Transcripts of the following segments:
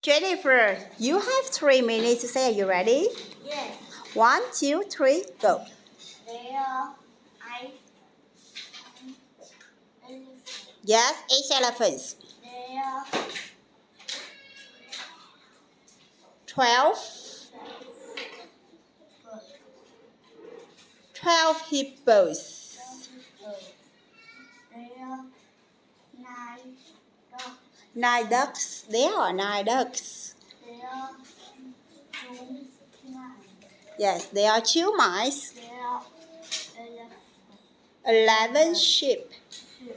Jennifer, you have 3 minutes to say. Are you ready? Yes. 1, 2, 3, go. There are 8 elephants. Yes, 8 elephants. There are 12 birds. 12 hippos. There are 9 dogs. 9 ducks. There are 9 ducks. There are 2 mice. Yes, there are 2 mice. There are 11 sheep. sheep.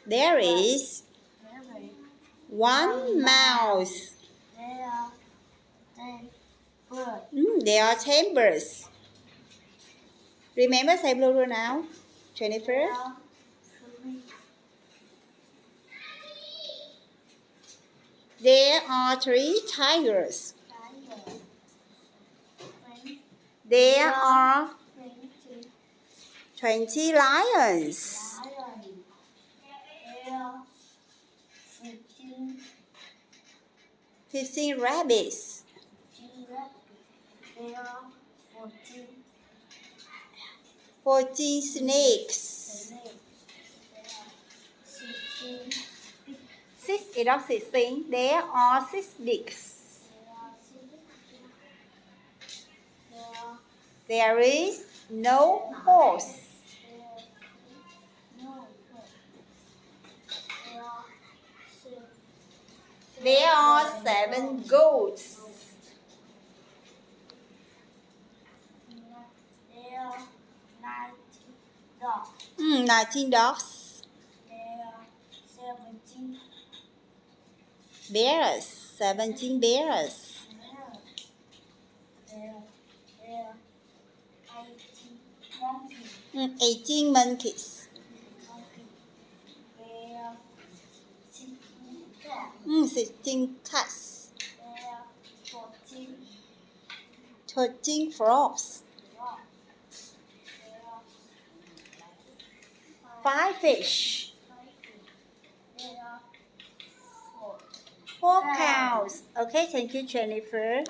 There is There is 1 mouse. There are 10 birds. There are 10 birds. Remember, say plural now. Jennifer. There are 3 There are 3 tigers. tigers. There are 20 20 lions. lions. There are 15 15 rabbits. giraffes. There are 14 snakes. snakes. There are 16 pigs. 6 is not 16. There are 6 dicks. There is no horse. There are 7 goats. There are 19 dogs. 19 dogs. There are 17 Bears. 17 bears. There are 18 monkeys. 18 monkeys. There are 16 cats. 16 cats. There are 14 13 frogs. dogs. There are 5 fish. There are 4 4 cows. Okay, thank you, Jennifer.